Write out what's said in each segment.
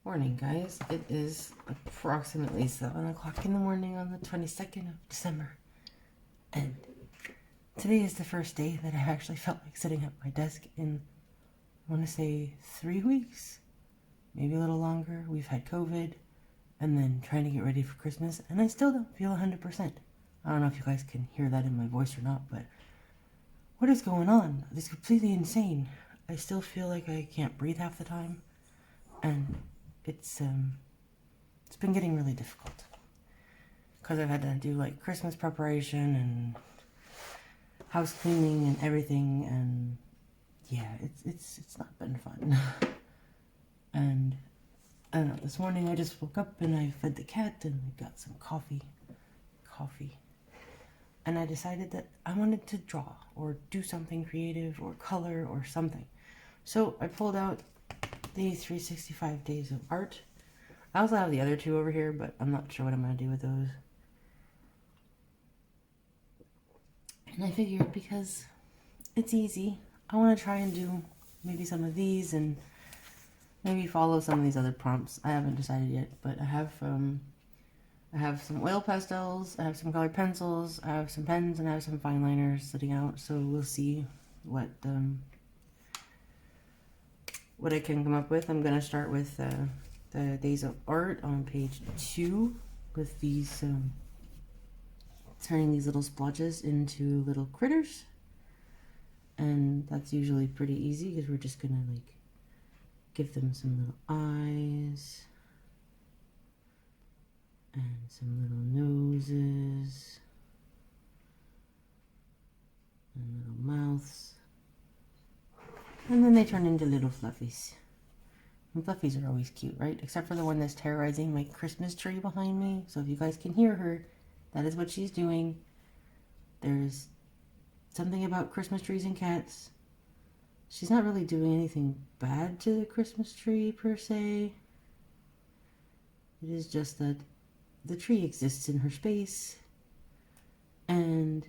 Morning, guys. It is approximately 7 o'clock in the morning on the 22nd of December. And today is the first day that I've actually felt like sitting at my desk in, I want to say, 3 weeks. Maybe a little longer. We've had COVID and then trying to get ready for Christmas. And I still don't feel 100%. I don't know if you guys can hear that in my voice or not, but what is going on? It's completely insane. I still feel like I can't breathe half the time. And it's been getting really difficult because I've had to do like Christmas preparation and house cleaning and everything, and yeah, it's not been fun. And I don't know, this morning I just woke up and I fed the cat and I got some coffee, and I decided that I wanted to draw or do something creative or color or something. So I pulled out the 365 days of art. I also have the other two over here, but I'm not sure what I'm going to do with those. And I figured because it's easy, I want to try and do maybe some of these and maybe follow some of these other prompts. I haven't decided yet, but I have some oil pastels, I have some colored pencils, I have some pens, and I have some fine liners sitting out. So we'll see what I can come up with. I'm going to start with the Days of Art on page 2 with these, turning these little splotches into little critters. And that's usually pretty easy because we're just going to like give them some little eyes and some little noses and little mouths. And then they turn into little fluffies. And fluffies are always cute, right? Except for the one that's terrorizing my Christmas tree behind me. So if you guys can hear her, that is what she's doing. There's something about Christmas trees and cats. She's not really doing anything bad to the Christmas tree per se. It is just that the tree exists in her space and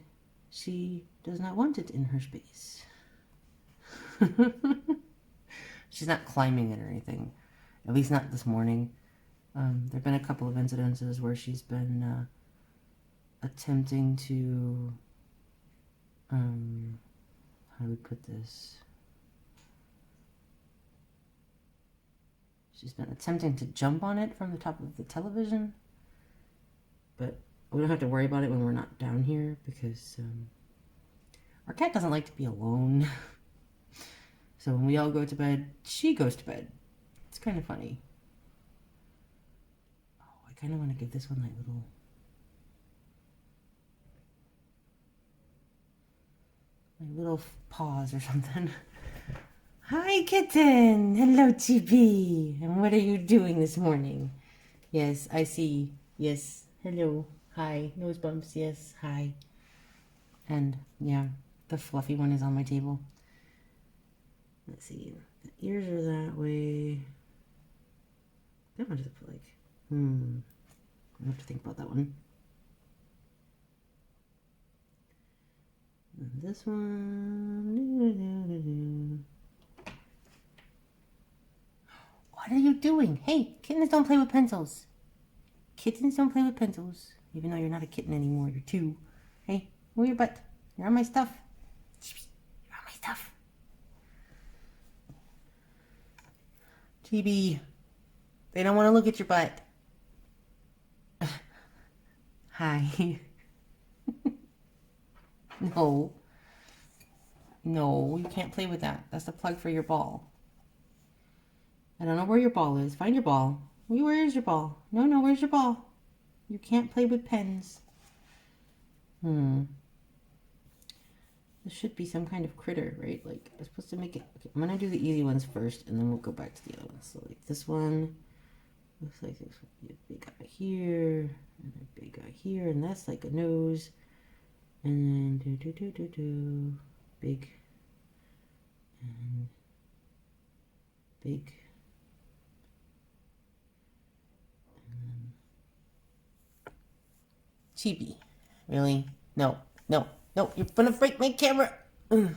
she does not want it in her space. She's not climbing it or anything, at least not this morning. There have been a couple of incidences where she's been attempting to, how do we put this? She's been attempting to jump on it from the top of the television, but we don't have to worry about it when we're not down here because our cat doesn't like to be alone. So when we all go to bed, she goes to bed. It's kind of funny. Oh, I kind of want to give this one like little paws or something. Hi, kitten. Hello, TP. And what are you doing this morning? Yes, I see. Yes. Hello. Hi. Nose bumps. Yes. Hi. And yeah, the fluffy one is on my table. Let's see, the ears are that way. That one doesn't feel like, I have to think about that one. And this one. What are you doing? Hey, kittens don't play with pencils. Kittens don't play with pencils. Even though you're not a kitten anymore, you're 2. Hey, move your butt. You're on my stuff. You're on my stuff. TB, they don't want to look at your butt. Hi. No, you can't play with that. That's the plug for your ball. I don't know where your ball is. Find your ball. Where is your ball? No, where's your ball? You can't play with pens. This should be some kind of critter, right? Like, I'm supposed to make it. Okay, I'm gonna do the easy ones first, and then we'll go back to the other ones. So, like, this one looks like this would be a big eye here, and a big eye here, and that's like a nose. And then big and big. And then chibi. Really? No. You're gonna break my camera. Ugh.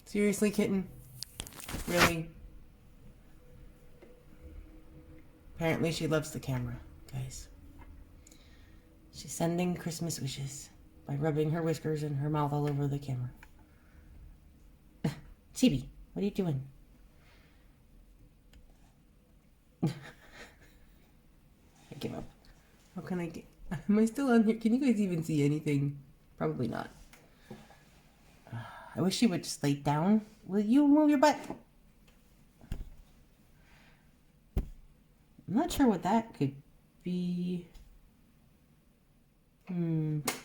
Seriously, kitten? Really? Apparently she loves the camera, guys. She's sending Christmas wishes by rubbing her whiskers and her mouth all over the camera. Chibi, what are you doing? I give up. How can I get... Am I still on here? Can you guys even see anything? Probably not. I wish she would just lay down. Will you move your butt? I'm not sure what that could be.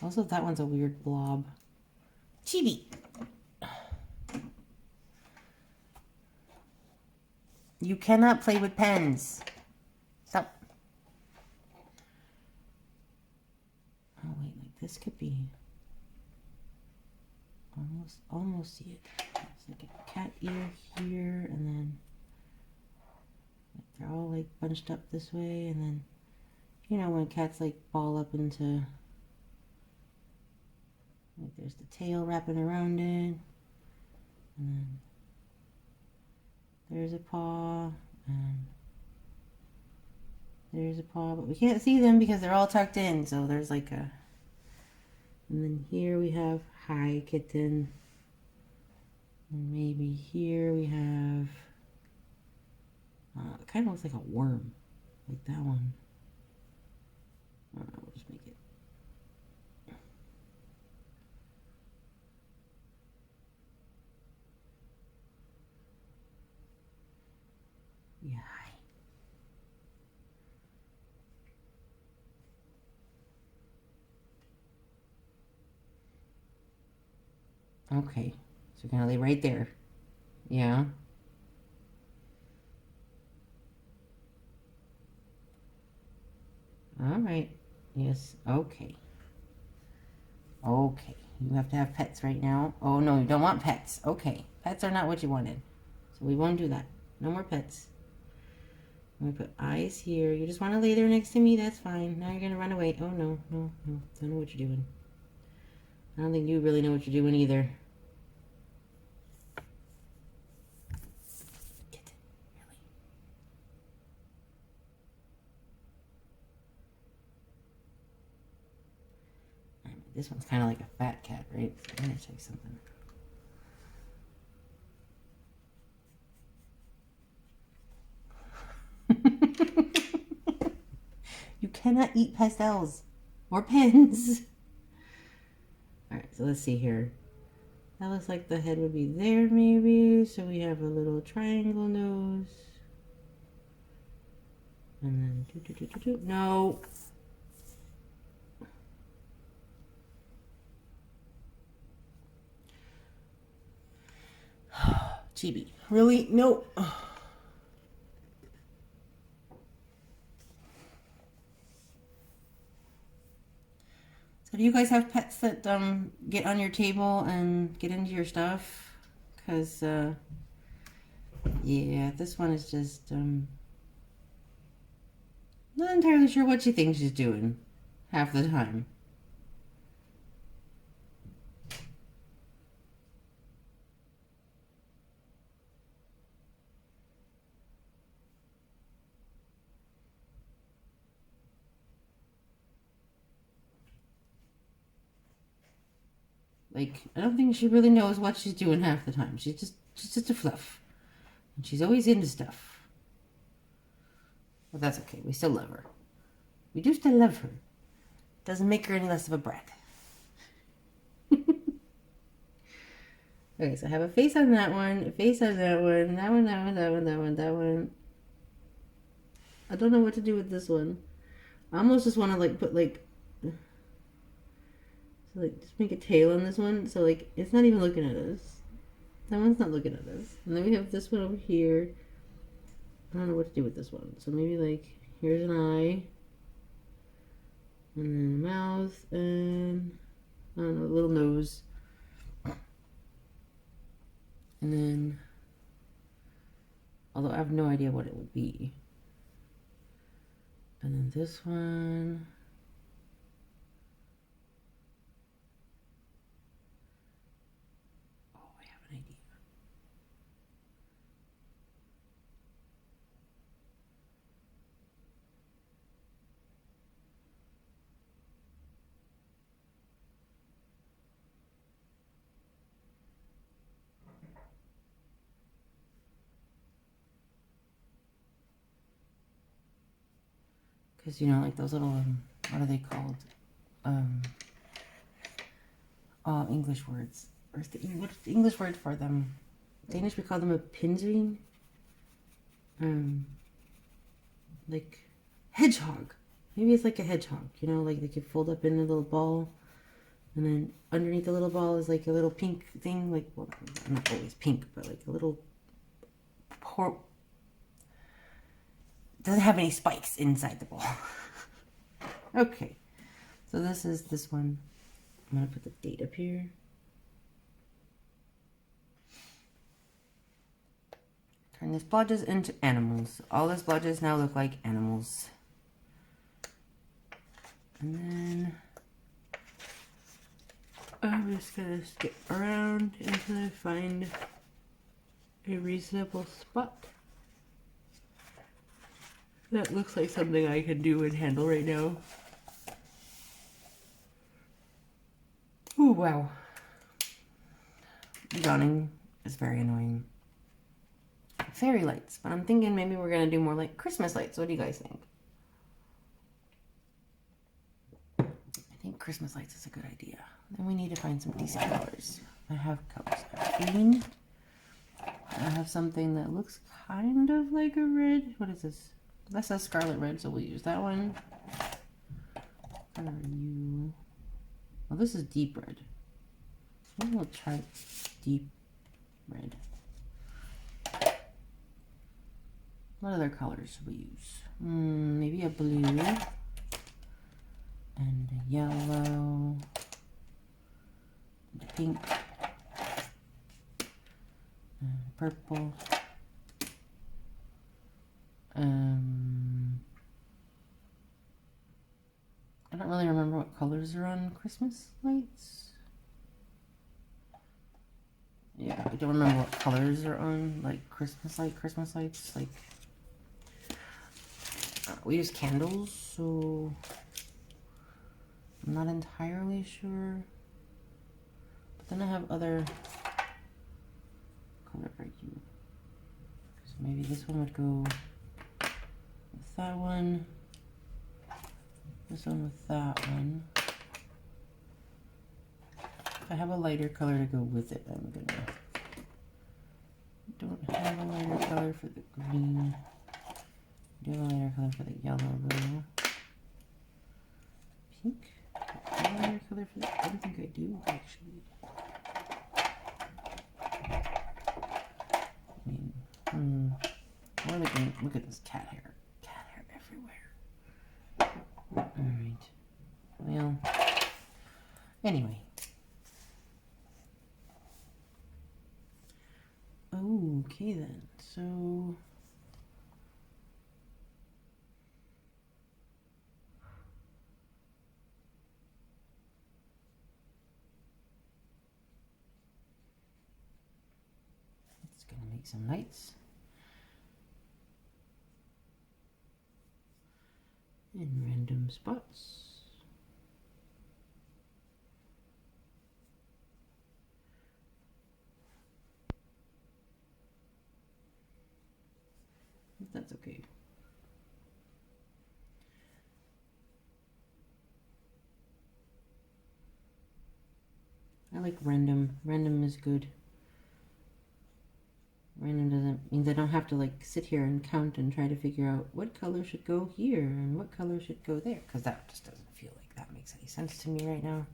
Also, that one's a weird blob. Chibi! You cannot play with pens. Stop. Oh, wait, like this could be... Almost see it. It's like a cat ear here, and then... They're all like bunched up this way, and then... You know, when cats like ball up into... Like there's the tail wrapping around it. And then... There's a paw, and there's a paw, but we can't see them because they're all tucked in, so there's like a... And then here we have hi kitten, and maybe here we have... it kind of looks like a worm, like that one. I don't know, we'll just make it... Yeah. Okay, so we're gonna lay right there. Yeah. All right. Yes. Okay. Okay. You have to have pets right now. Oh no, you don't want pets. Okay. Pets are not what you wanted. So we won't do that. No more pets. I'm gonna put eyes here. You just want to lay there next to me? That's fine. Now you're gonna run away. Oh no, no, no. Don't know what you're doing. I don't think you really know what you're doing either. Kitten, really? This one's kind of like a fat cat, right? So I'm gonna check something. You cannot eat pastels or pens. Alright, so let's see here. That looks like the head would be there maybe. So we have a little triangle nose. And then no. Chibi. Really? No. So do you guys have pets that get on your table and get into your stuff? Because yeah, this one is just not entirely sure what she thinks she's doing half the time. Like, I don't think she really knows what she's doing half the time. She's just a fluff. And she's always into stuff. But that's okay. We still love her. We do still love her. Doesn't make her any less of a brat. Okay, so I have a face on that one, a face on that one, that one, that one, that one, that one, that one. I don't know what to do with this one. I almost just want to like put like... So like just make a tail on this one. So like it's not even looking at us. That one's not looking at us. And then we have this one over here. I don't know what to do with this one. So maybe like here's an eye. And then a mouth and I don't know, a little nose. And then although I have no idea what it would be. And then this one. Because, you know, like those little, what are they called? English words. What's the English word for them? Danish, we call them a pinsvin. Like hedgehog. Maybe it's like a hedgehog, you know, like they could fold up in a little ball. And then underneath the little ball is like a little pink thing, like, well, not always pink, but like a little doesn't have any spikes inside the ball. Okay, so this is this one. I'm gonna put the date up here. Turn the splodges into animals. All the splodges now look like animals. And then I'm just gonna skip around until I find a reasonable spot that looks like something I can do and handle right now. Oh wow. Yawning is very annoying. Fairy lights, but I'm thinking maybe we're gonna do more like Christmas lights. What do you guys think? I think Christmas lights is a good idea. Then we need to find some decent colors. I have colors. I have green. I have something that looks kind of like a red. What is this? That says scarlet red, so we'll use that one. What are you? Well, this is deep red. Maybe we'll try deep red. What other colors should we use? Maybe a blue and a yellow, and a pink, and purple. I don't really remember what colors are on Christmas lights. Yeah, I don't remember what colors are on like Christmas lights. Like we use candles, so I'm not entirely sure. But then I have other color are you? So maybe this one would go with that one. This one with that one. If I have a lighter color to go with it, I'm gonna. Don't have a lighter color for the green. Do have a lighter color for the yellow though. Pink. Do I have a lighter color for the? I don't think I do actually. I mean, what are they doing? Look at this cat hair. Cat hair everywhere. Alright. Well, anyway. Okay then, so it's gonna make some lights. In random spots. But that's okay. I like random. Random is good. Random doesn't mean I don't have to like sit here and count and try to figure out what color should go here and what color should go there, because that just doesn't feel like that makes any sense to me right now.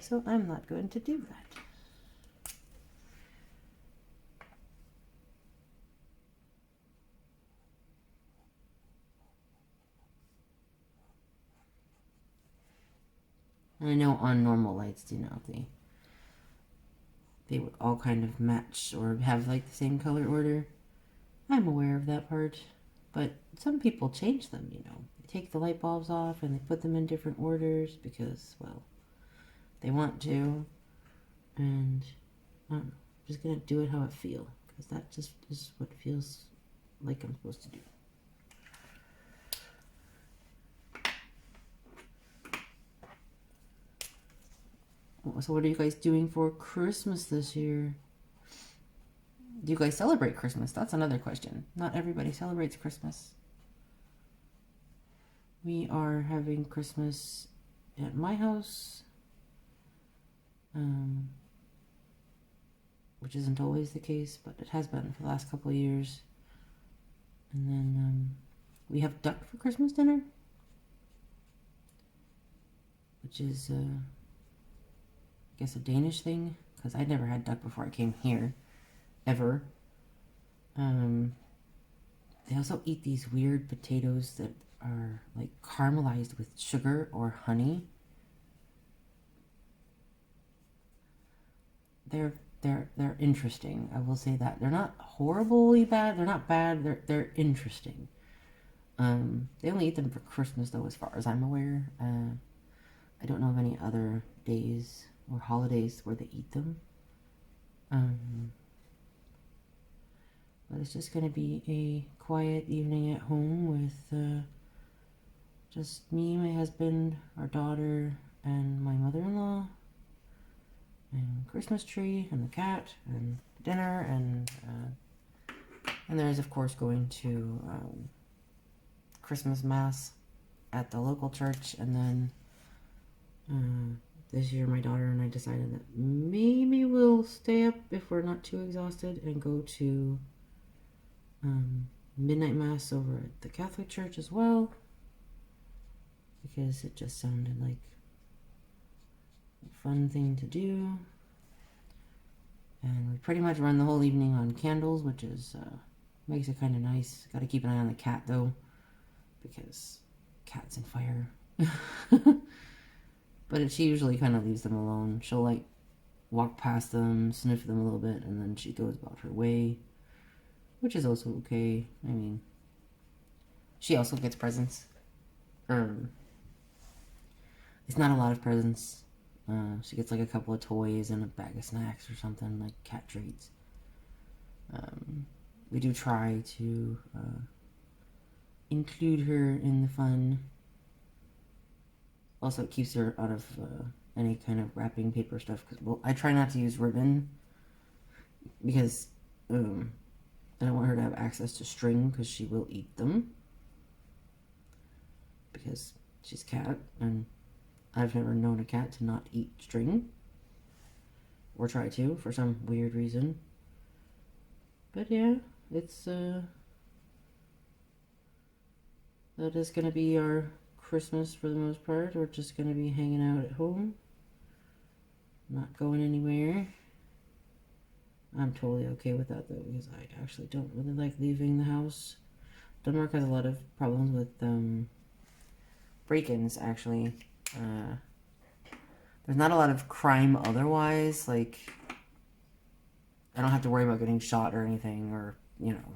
So I'm not going to do that. And I know on normal lights, you know, they would all kind of match or have like the same color order. I'm aware of that part, but some people change them, you know. They take the light bulbs off and they put them in different orders because, well, they want to. And I don't know, I'm just gonna do it how I feel, because that just is what feels like I'm supposed to do. So what are you guys doing for Christmas this year? Do you guys celebrate Christmas? That's another question. Not everybody celebrates Christmas. We are having Christmas at my house, which isn't always the case, but it has been for the last couple of years. And then we have duck for Christmas dinner, which is, I guess, a Danish thing, because I'd never had duck before I came here, ever. They also eat these weird potatoes that are like caramelized with sugar or honey. They're interesting. I will say that they're not horribly bad. They're not bad. They're interesting. They only eat them for Christmas, though, as far as I'm aware. I don't know of any other days or holidays where they eat them. But it's just gonna be a quiet evening at home with just me, my husband, our daughter, and my mother-in-law, and Christmas tree, and the cat, and dinner, and there's, of course, going to Christmas Mass at the local church, and then this year my daughter and I decided that maybe we'll stay up if we're not too exhausted and go to midnight Mass over at the Catholic Church as well, because it just sounded like a fun thing to do. And we pretty much run the whole evening on candles, which is makes it kind of nice. Got to keep an eye on the cat though, because cat's in fire. But she usually kind of leaves them alone. She'll like walk past them, sniff them a little bit, and then she goes about her way, which is also okay. I mean, she also gets presents. It's not a lot of presents. She gets like a couple of toys and a bag of snacks or something, like cat treats. We do try to include her in the fun. Also, it keeps her out of any kind of wrapping paper stuff. Well, I try not to use ribbon because I don't want her to have access to string, because she will eat them. Because she's a cat, and I've never known a cat to not eat string. Or try to, for some weird reason. But yeah, it's that is going to be our Christmas for the most part. We're just going to be hanging out at home, not going anywhere. I'm totally okay with that though, because I actually don't really like leaving the house. Denmark has a lot of problems with break-ins, actually. There's not a lot of crime otherwise, like I don't have to worry about getting shot or anything, or, you know,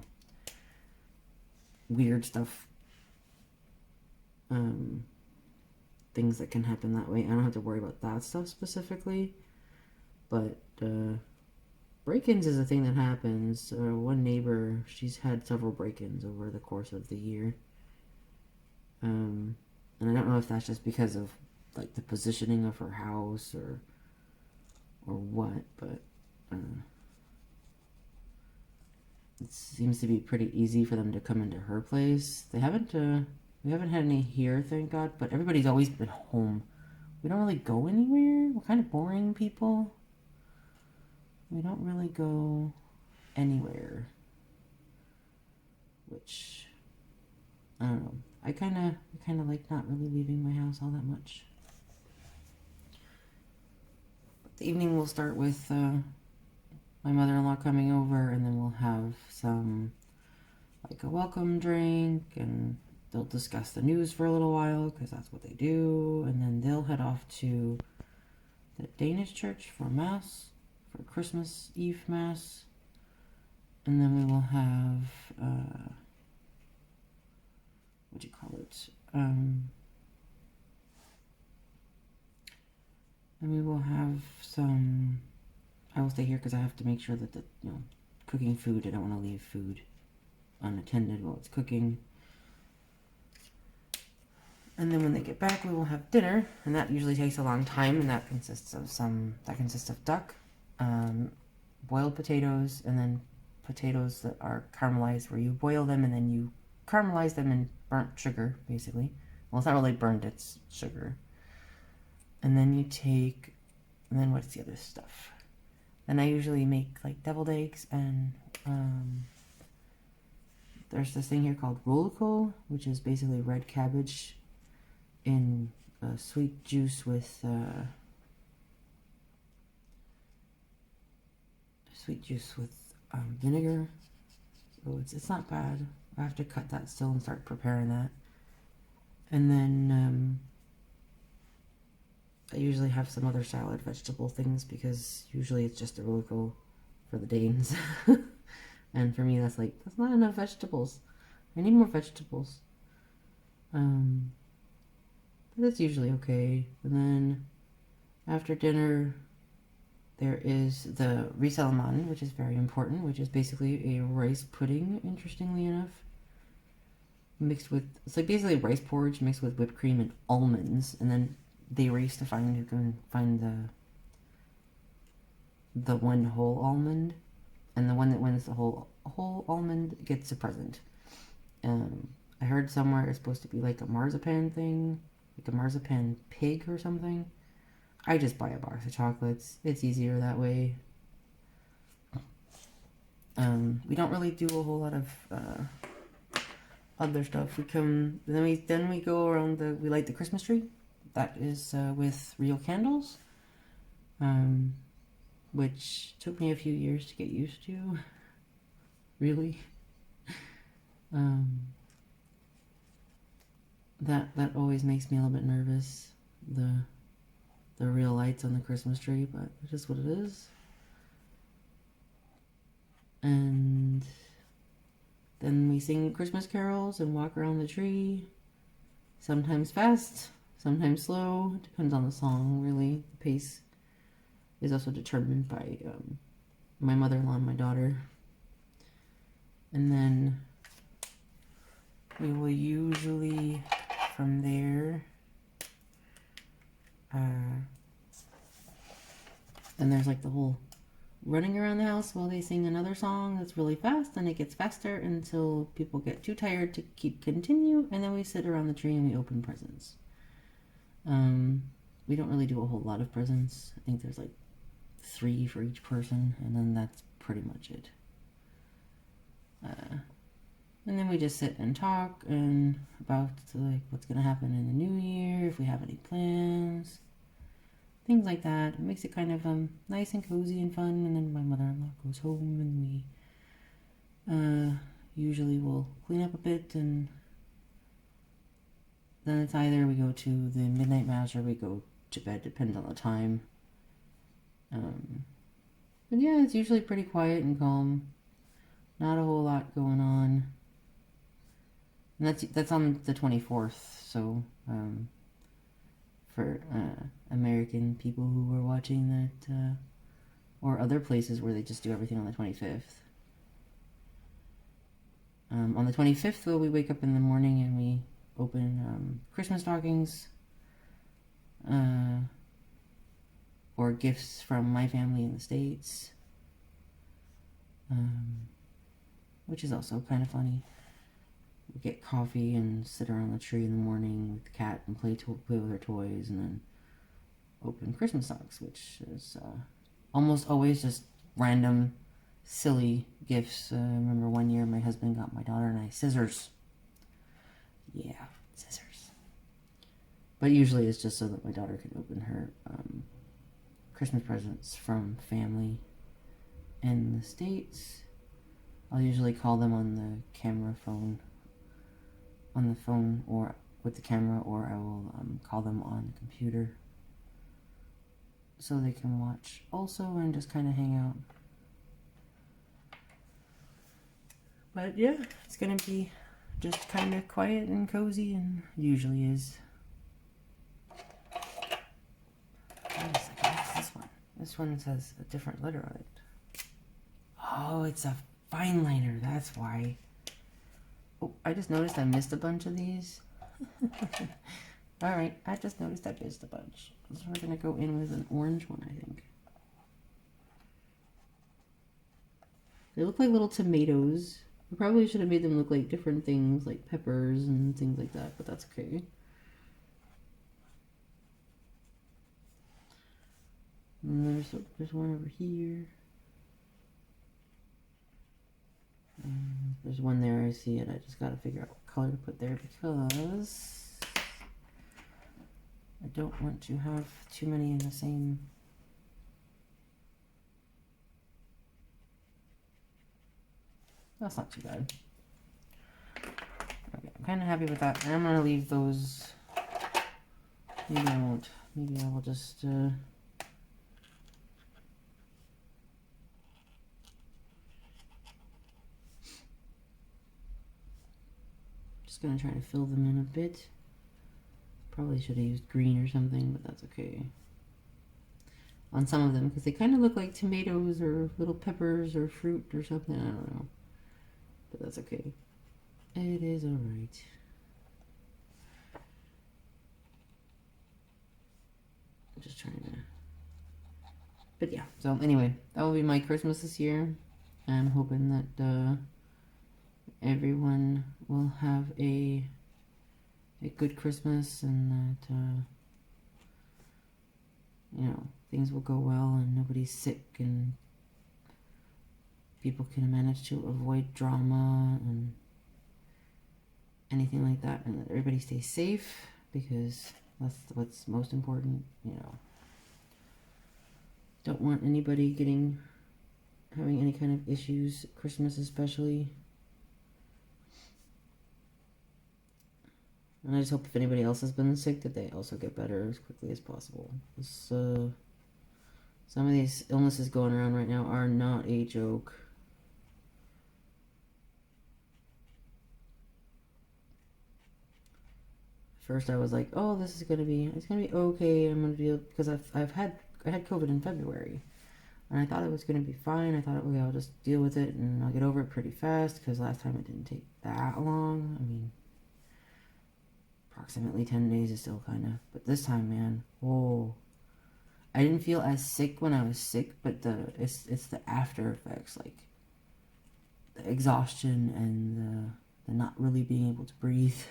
weird stuff. Things that can happen that way. I don't have to worry about that stuff specifically. But break-ins is a thing that happens. One neighbor, she's had several break-ins over the course of the year. And I don't know if that's just because of like the positioning of her house or what, but it seems to be pretty easy for them to come into her place. We haven't had any here, thank God, but everybody's always been home. We don't really go anywhere. We're kind of boring people. We don't really go anywhere, which I don't know. I kind of like not really leaving my house all that much. But the evening will start with my mother-in-law coming over, and then we'll have some like a welcome drink, and they'll discuss the news for a little while, because that's what they do, and then they'll head off to the Danish church for Mass, for Christmas Eve Mass, and then we will have, what do you call it, and we will have some, I will stay here because I have to make sure that cooking food, I don't want to leave food unattended while it's cooking. And then when they get back, we will have dinner, and that usually takes a long time, and that consists of duck, boiled potatoes, and then potatoes that are caramelized, where you boil them and then you caramelize them in burnt sugar, basically, Well, it's not really burnt, it's sugar. And then and then what's the other stuff? Then I usually make like deviled eggs, and there's this thing here called rollico, which is basically red cabbage in sweet juice with vinegar. So it's not bad. I have to cut that still and start preparing that. And then I usually have some other salad vegetable things, because usually it's just a rollico for the Danes. And for me, that's not enough vegetables. I need more vegetables. But it's usually okay. And then after dinner, there is the risalamande, which is very important, which is basically a rice pudding, interestingly enough. Mixed with, it's like basically rice porridge mixed with whipped cream and almonds. And then they race to find who can find the one whole almond. And the one that wins the whole almond gets a present. I heard somewhere it's supposed to be like a marzipan thing, like a marzipan pig or something. I just buy a box of chocolates. It's easier that way. We don't really do a whole lot of other stuff. Then we go around we light the Christmas tree. That is with real candles, which took me a few years to get used to. Really. That always makes me a little bit nervous. The real lights on the Christmas tree, but it's just what it is. And then we sing Christmas carols and walk around the tree. Sometimes fast, sometimes slow. Depends on the song, really. The pace is also determined by my mother-in-law and my daughter. And then we will usually, from there, and there's like the whole running around the house while they sing another song that's really fast, and it gets faster until people get too tired to continue, and then we sit around the tree and we open presents. We don't really do a whole lot of presents. I think there's like 3 for each person, and then that's pretty much it. And then we just sit and talk and about like what's gonna happen in the new year, if we have any plans, things like that. It makes it kind of nice and cozy and fun. And then my mother-in-law goes home, and we usually will clean up a bit, and then it's either we go to the midnight mass or we go to bed, depends on the time. But yeah, it's usually pretty quiet and calm. Not a whole lot going on. And that's on the 24th, so for American people who are watching that, or other places where they just do everything on the 25th. On the 25th, though, we wake up in the morning and we open Christmas stockings, or gifts from my family in the States, which is also kind of funny. We get coffee and sit around the tree in the morning with the cat and play with her toys, and then open Christmas socks, which is almost always just random, silly gifts. I remember one year my husband got my daughter and I scissors. Yeah, scissors. But usually it's just so that my daughter can open her Christmas presents from family in the States. I'll usually call them on the phone or with the camera, or I will call them on the computer so they can watch also and just kind of hang out. But yeah, it's gonna be just kind of quiet and cozy, and usually is. Wait a second, what's this one? This one says a different letter on it. Oh, it's a fine liner, that's why. Oh, I just noticed I missed a bunch of these. Alright, I just noticed I missed a bunch. So we're going to go in with an orange one, I think. They look like little tomatoes. I probably should have made them look like different things, like peppers and things like that, but that's okay. And there's one over here. There's one there, I see it. I just gotta figure out what color to put there because I don't want to have too many in the same. That's not too bad. Okay, I'm kind of happy with that. And I'm gonna leave those. Maybe I won't. Maybe I will just. Just gonna try to fill them in a bit. Probably should have used green or something, but that's okay. On some of them, because they kind of look like tomatoes or little peppers or fruit or something. I don't know. But that's okay. It is alright. I'm just trying to. But yeah, so anyway, that will be my Christmas this year. I'm hoping that everyone will have a good Christmas and that you know, things will go well and nobody's sick and people can manage to avoid drama and anything like that, and that everybody stays safe because that's what's most important, you know. Don't want anybody having any kind of issues, Christmas especially. And I just hope if anybody else has been sick that they also get better as quickly as possible. Some of these illnesses going around right now are not a joke. First I was like, oh, it's gonna be okay. I'm gonna deal, because I had COVID in February, and I thought it was gonna be fine. I thought, okay, I'll just deal with it and I'll get over it pretty fast, because last time it didn't take that long. I mean, approximately 10 days is still kind of, but this time, man, whoa. I didn't feel as sick when I was sick, but it's the after effects, like the exhaustion and the not really being able to breathe.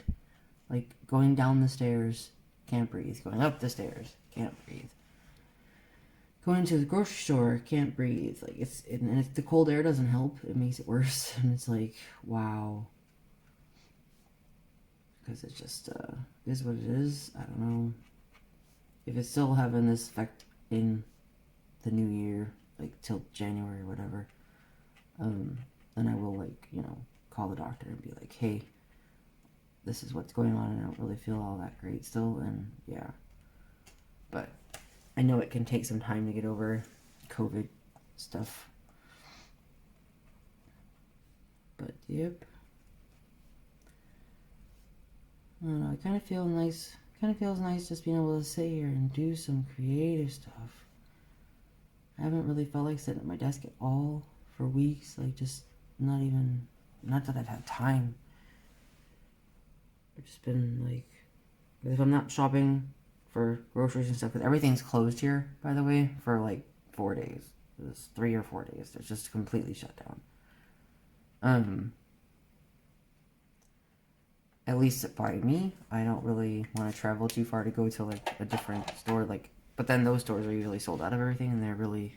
Like going down the stairs, can't breathe. Going up the stairs, can't breathe. Going to the grocery store, can't breathe. Like and the cold air doesn't help. It makes it worse. And it's like, wow. Because it just is what it is. I don't know if it's still having this effect in the new year, like till January or whatever. Then I will, like, you know, call the doctor and be like, hey, this is what's going on and I don't really feel all that great still, and yeah. But I know it can take some time to get over COVID stuff. But yep. I don't know, it kind of feels nice. Kind of feels nice just being able to sit here and do some creative stuff. I haven't really felt like sitting at my desk at all for weeks. Like, just not that I've had time. I've just been like, if I'm not shopping for groceries and stuff, because everything's closed here, by the way, for like 4 days. It's 3 or 4 days. It's just completely shut down. At least by me, I don't really want to travel too far to go to like a different store. Like, but then those stores are usually sold out of everything and they're really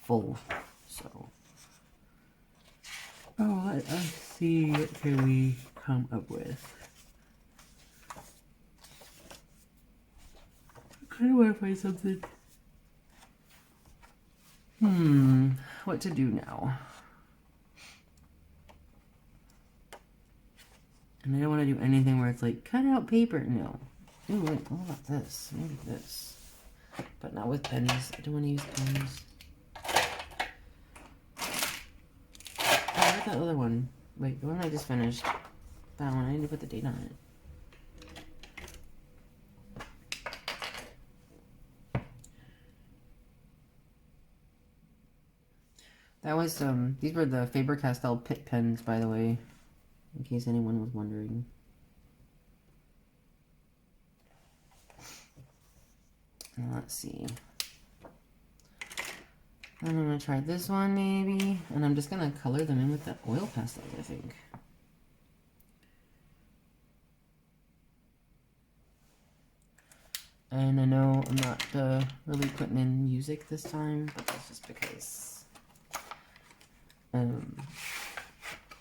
full. So, oh, let us see what can we come up with. I kind of want to find something. What to do now? And I don't want to do anything where it's like, cut out paper. No. Ooh, wait, what about this? Maybe this. But not with pennies. I don't want to use pennies. Oh, where's that other one? Wait, the one I just finished. That one, I need to put the date on it. That was, these were the Faber Castel Pitt pens, by the way. In case anyone was wondering. Let's see. I'm gonna try this one maybe. And I'm just gonna color them in with the oil pastels, I think. And I know I'm not really putting in music this time, but that's just because I don't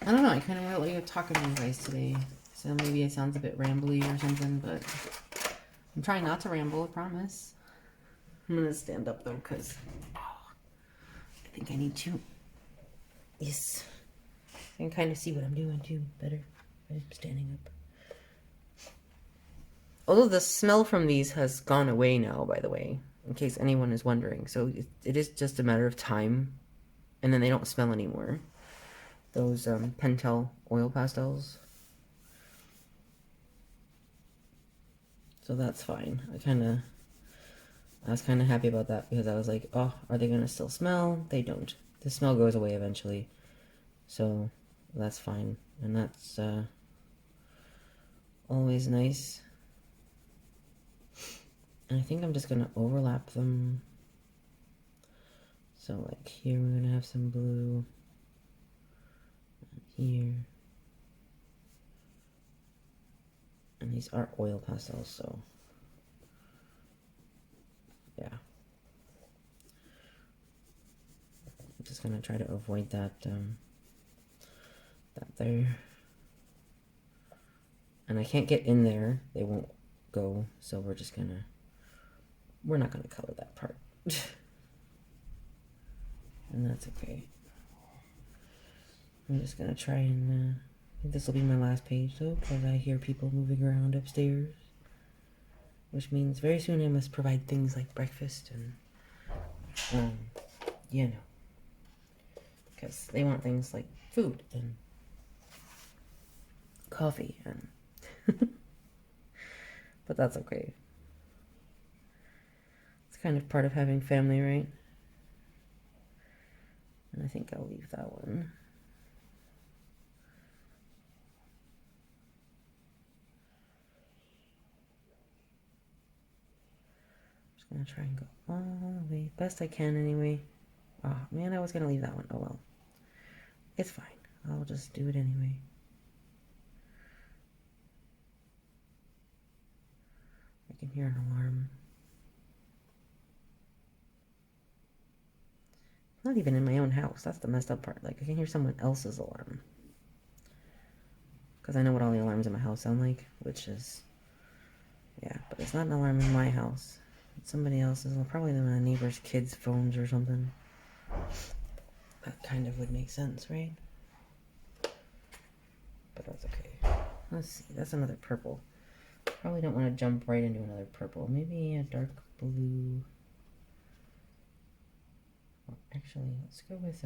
know, I kind of really like talking to you guys today. So maybe it sounds a bit rambly or something, but I'm trying not to ramble, I promise. I'm gonna stand up though, because I think I need to. Yes. I can kind of see what I'm doing too better by standing up. Although the smell from these has gone away now, by the way, in case anyone is wondering. So it is just a matter of time, and then they don't smell anymore. Those Pentel oil pastels. So that's fine. I was kind of happy about that because I was like, oh, are they going to still smell? They don't. The smell goes away eventually. So that's fine. And that's always nice. And I think I'm just going to overlap them. So like here we're going to have some blue. And here. And these are oil pastels, so yeah. I'm just going to try to avoid that, that there. And I can't get in there. They won't go, so we're not gonna color that part. And that's okay. I'm just gonna try and, I think this will be my last page though, because I hear people moving around upstairs. Which means very soon I must provide things like breakfast and, you know. Because they want things like food and coffee and... But that's okay. It's kind of part of having family, right? And I think I'll leave that one. Just gonna try and go all the way, best I can anyway. Oh man, I was gonna leave that one. Oh well. It's fine. I'll just do it anyway. I can hear an alarm. Not even in my own house. That's the messed up part. Like, I can hear someone else's alarm. Because I know what all the alarms in my house sound like, which is... Yeah, but it's not an alarm in my house. It's somebody else's. Probably my neighbor's kids' phones or something. That kind of would make sense, right? But that's okay. Let's see. That's another purple. Probably don't want to jump right into another purple. Maybe a dark blue... Actually, let's go with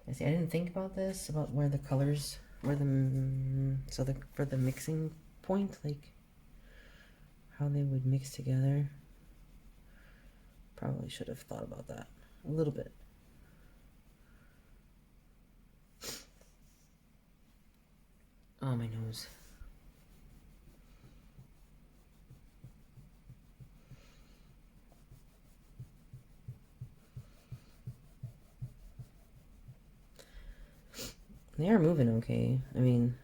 I see, I didn't think about this, about where the colors, for the mixing point, like how they would mix together. Probably should have thought about that a little bit. Oh, my nose. They are moving okay. I mean,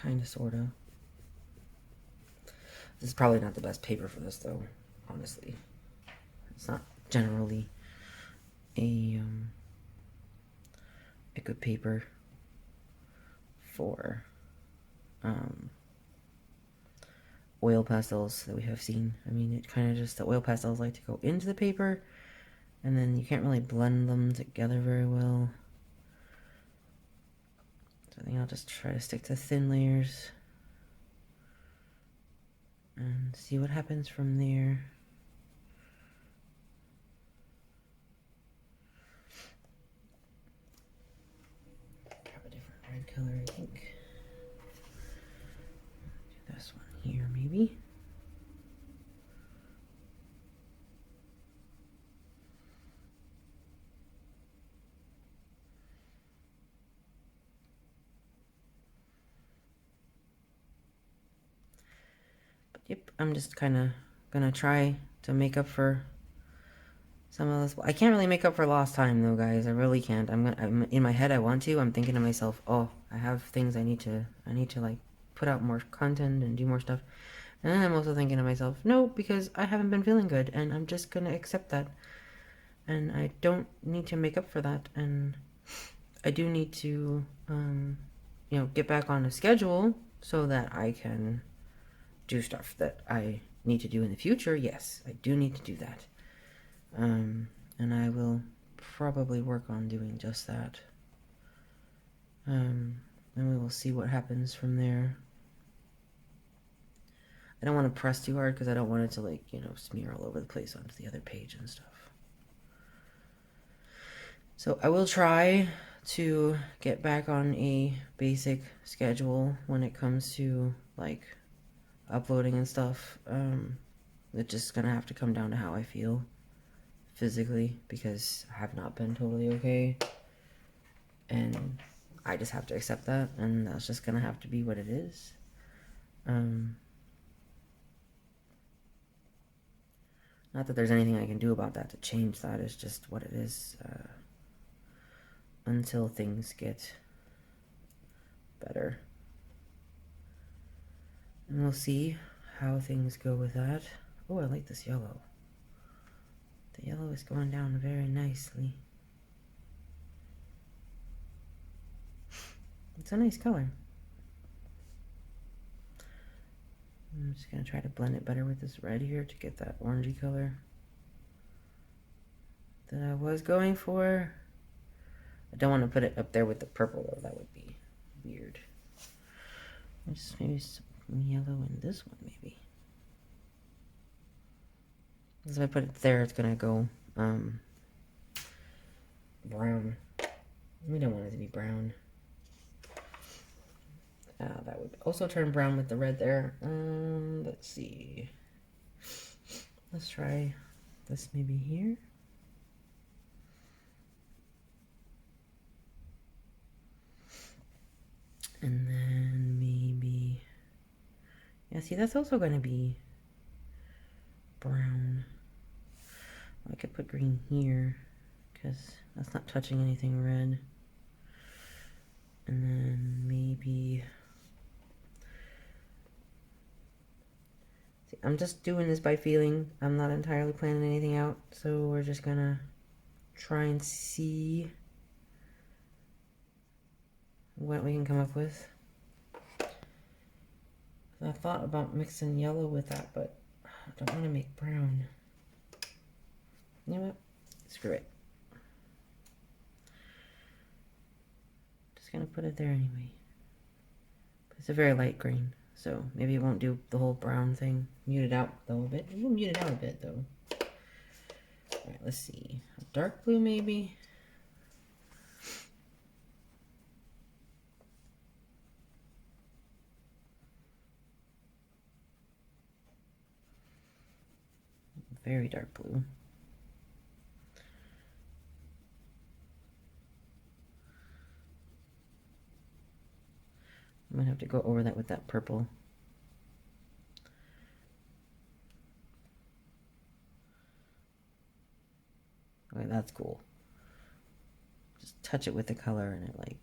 kinda, sorta. This is probably not the best paper for this, though, honestly. It's not generally a good paper for oil pastels that we have seen. I mean, it kind of just, the oil pastels like to go into the paper, and then you can't really blend them together very well. So I think I'll just try to stick to thin layers and see what happens from there. Grab a different red color, I think. Do this one here, maybe. But yep, I'm just kind of gonna try to make up for some of this. I can't really make up for lost time though, guys. I really can't. I'm in my head. I want to. I'm thinking to myself, oh, I have things I need to like put out more content and do more stuff. And then I'm also thinking to myself, no, because I haven't been feeling good, and I'm just gonna accept that. And I don't need to make up for that. And I do need to, get back on a schedule so that I can do stuff that I need to do in the future. Yes, I do need to do that. And I will probably work on doing just that. And we will see what happens from there. I don't want to press too hard because I don't want it to, like, smear all over the place onto the other page and stuff. So I will try to get back on a basic schedule when it comes to, like, uploading and stuff. It's just gonna have to come down to how I feel physically, because I have not been totally okay, and I just have to accept that, and that's just gonna have to be what it is. Not that there's anything I can do about that to change that. It's just what it is, until things get better. And we'll see how things go with that. Oh, I like this yellow. The yellow is going down very nicely. It's a nice color. I'm just going to try to blend it better with this red here to get that orangey color that I was going for. I don't want to put it up there with the purple though. That would be weird. Just maybe some yellow in this one maybe. Because if I put it there, it's going to go brown. We don't want it to be brown. That would also turn brown with the red there. Let's see. Let's try this maybe here. And then maybe... Yeah, see, that's also going to be brown. I could put green here, because that's not touching anything red. And then maybe... See, I'm just doing this by feeling. I'm not entirely planning anything out, so we're just gonna try and see what we can come up with. I thought about mixing yellow with that, but I don't want to make brown. You know what? Screw it. Just gonna put it there anyway. But it's a very light green, so maybe it won't do the whole brown thing. Mute it out though a bit. It will mute it out a bit though. Alright, let's see. A dark blue maybe. Very dark blue. I'm gonna have to go over that with that purple. Okay, that's cool. Just touch it with the color and it, like,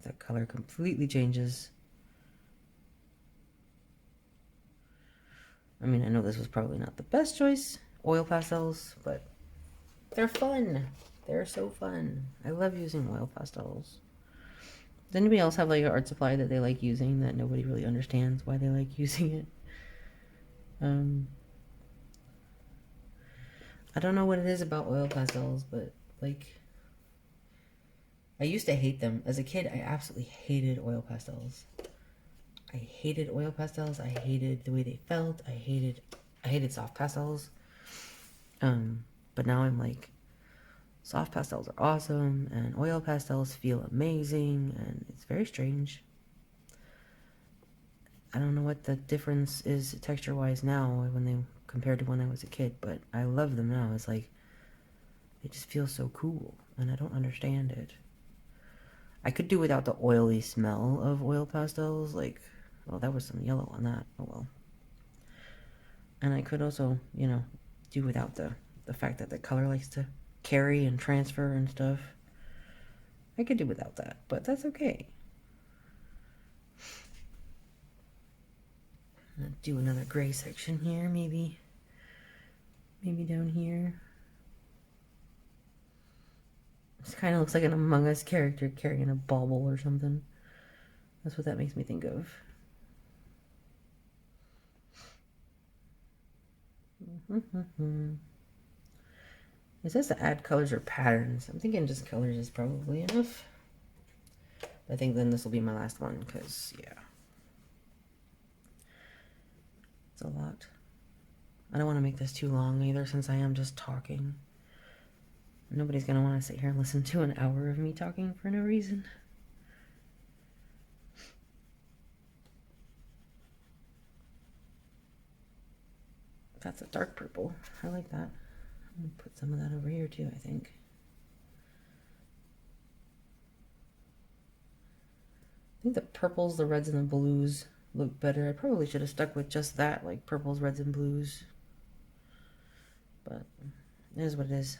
the color completely changes. I mean, I know this was probably not the best choice, oil pastels, but they're fun. They're so fun. I love using oil pastels. Does anybody else have like an art supply that they like using that nobody really understands why they like using it? I don't know what it is about oil pastels, but like, I used to hate them. As a kid, I absolutely hated oil pastels. I hated oil pastels. I hated the way they felt. I hated soft pastels. But now I'm like, soft pastels are awesome, and oil pastels feel amazing, and it's very strange. I don't know what the difference is texture-wise now when they compared to when I was a kid, but I love them now. It's like, they just feel so cool, and I don't understand it. I could do without the oily smell of oil pastels, like, well, there was some yellow on that. Oh well. And I could also, do without the the fact that the color likes to carry and transfer and stuff. I could do without that, but that's okay. Let's do another gray section here, maybe down here. This kind of looks like an Among Us character carrying a bauble or something. That's what that makes me think of. It says to add colors or patterns. I'm thinking just colors is probably enough. I think then this will be my last one because, yeah. It's a lot. I don't want to make this too long either since I am just talking. Nobody's going to want to sit here and listen to an hour of me talking for no reason. That's a dark purple. I like that. I'm going to put some of that over here too, I think. I think the purples, the reds, and the blues look better. I probably should have stuck with just that, like purples, reds, and blues. But it is what it is.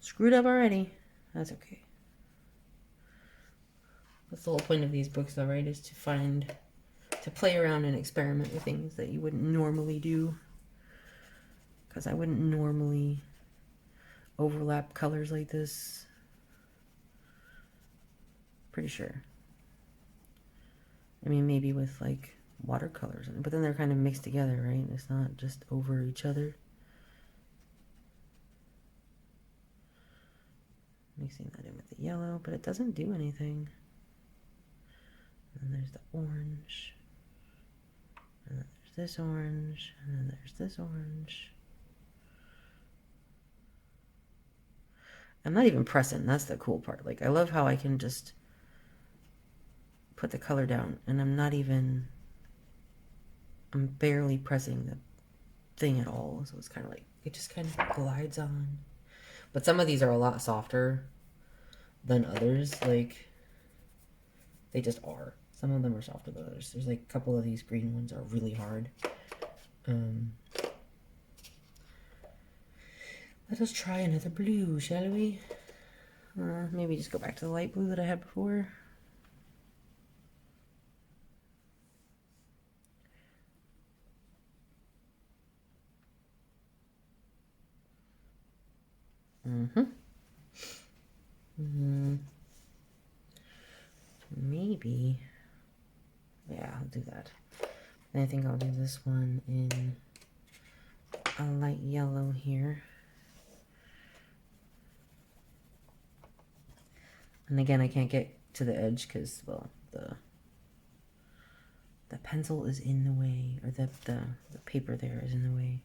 Screwed up already. That's okay. That's the whole point of these books though, right? Is to play around and experiment with things that you wouldn't normally do. Because I wouldn't normally overlap colors like this. Pretty sure. I mean, maybe with like watercolors, but then they're kind of mixed together, right? It's not just over each other. Mixing that in with the yellow, but it doesn't do anything. And then there's the orange. And then there's this orange. And then there's this orange. I'm not even pressing. That's the cool part. Like, I love how I can just put the color down and I'm barely pressing the thing at all. So it's kind of like, it just kind of glides on. But some of these are a lot softer than others. Like, they just are. Some of them are softer than others. There's like a couple of these green ones are really hard. Let us try another blue, shall we? Maybe just go back to the light blue that I had before. Maybe. Yeah, I'll do that. And I think I'll do this one in a light yellow here. And again, I can't get to the edge because, well, the pencil is in the way, or the paper there is in the way.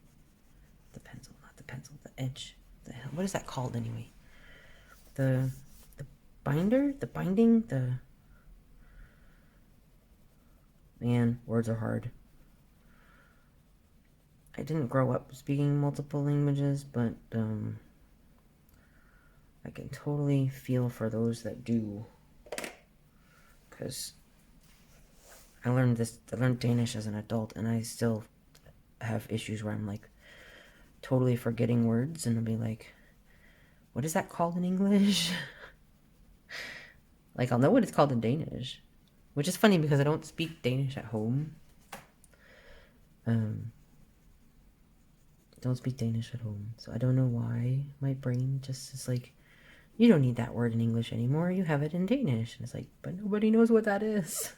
The pencil, not the pencil, the edge. The hell, what is that called anyway? The binder, the binding, the. Man, words are hard. I didn't grow up speaking multiple languages, but I can totally feel for those that do, because I learned Danish as an adult, and I still have issues where I'm like totally forgetting words, and I'll be like, what is that called in English? Like, I'll know what it's called in Danish, which is funny because I don't speak Danish at home. Don't speak Danish at home, so I don't know why my brain just is like, you don't need that word in English anymore, you have it in Danish. And it's like, but nobody knows what that is.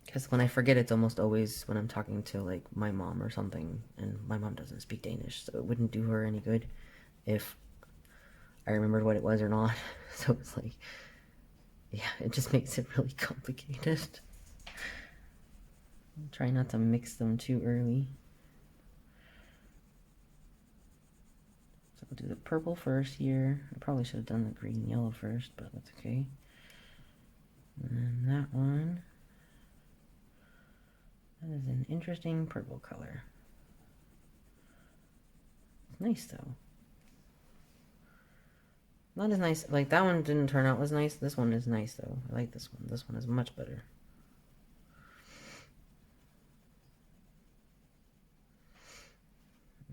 Because when I forget, it's almost always when I'm talking to like my mom or something, and my mom doesn't speak Danish, so it wouldn't do her any good if I remembered what it was or not. So it's like, yeah, it just makes it really complicated. Try not to mix them too early. So I'll do the purple first here. I probably should have done the green and yellow first, but that's okay. And then that one. That is an interesting purple color. It's nice though. Not as nice, like that one didn't turn out as nice. This one is nice though. I like this one. This one is much better.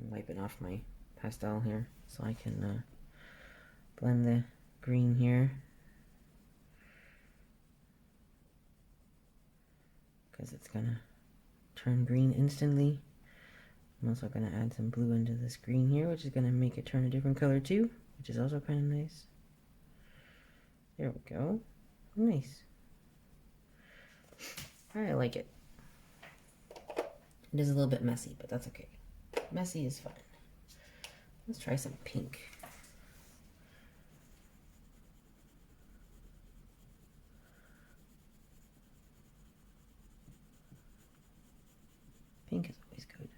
wiping off my pastel here so I can blend the green here. Because it's gonna turn green instantly. I'm also gonna add some blue into this green here, which is gonna make it turn a different color too, which is also kind of nice. There we go. Nice. I like it. It is a little bit messy, but that's okay. Messy is fine. Let's try some pink. Pink is always good.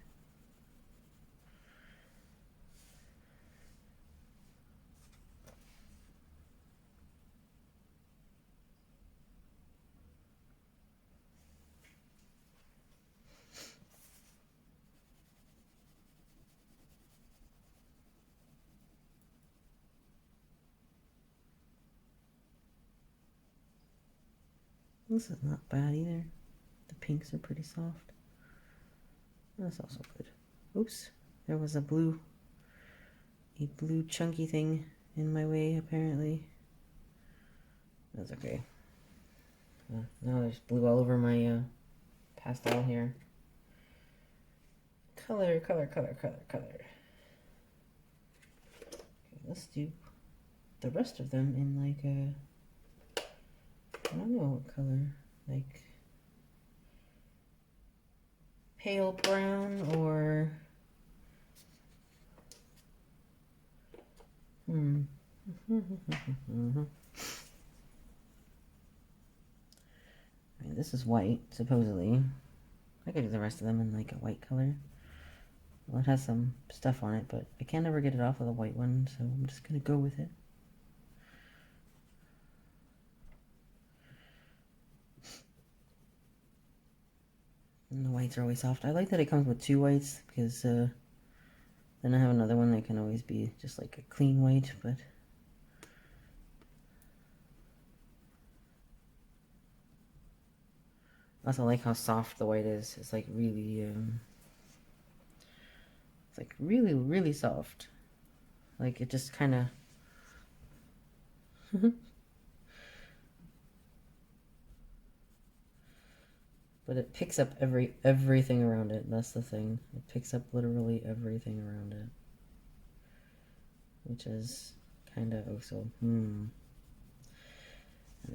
This is not bad either. The pinks are pretty soft. That's also good. Oops, there was a blue chunky thing in my way apparently. That's okay. Now there's blue all over my pastel here. Color. Okay, let's do the rest of them in like a, I don't know what color, like pale brown or I mean, this is white, supposedly. I could do the rest of them in like a white color. Well, it has some stuff on it, but I can't ever get it off with a white one, so I'm just gonna go with it. And the whites are always soft. I like that it comes with two whites, because then I have another one that can always be just like a clean white, but I also like how soft the white is. It's like really, it's like really, really soft. Like it just kind of, but it picks up everything around it. That's the thing. It picks up literally everything around it, which is kind of also, And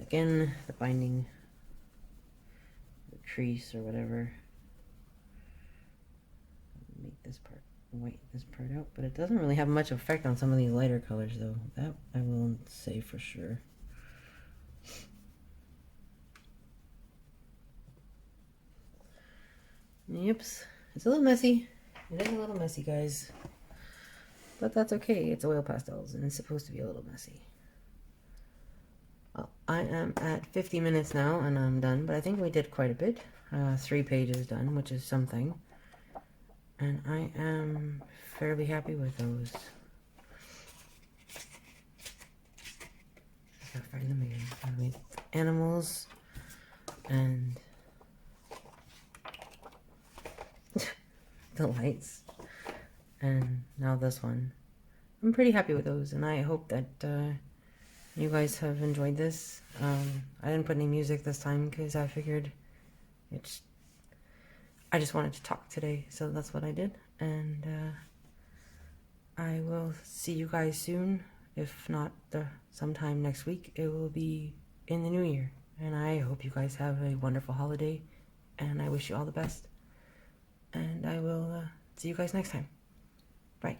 again, the binding, the crease or whatever. Make this part white, this part out, but it doesn't really have much effect on some of these lighter colors, though. That I will say for sure. Yips, it's a little messy. It is a little messy, guys. But that's okay. It's oil pastels, and it's supposed to be a little messy. Well, I am at 50 minutes now, and I'm done. But I think we did quite a bit. 3 pages done, which is something. And I am fairly happy with those. I gotta find them again. I made animals and the lights, and now this one. I'm pretty happy with those, and I hope that you guys have enjoyed this. I didn't put any music this time because I figured I just wanted to talk today, so that's what I did. And I will see you guys soon. If not sometime next week, it will be in the new year. And I hope you guys have a wonderful holiday, and I wish you all the best. And I will see you guys next time. Bye.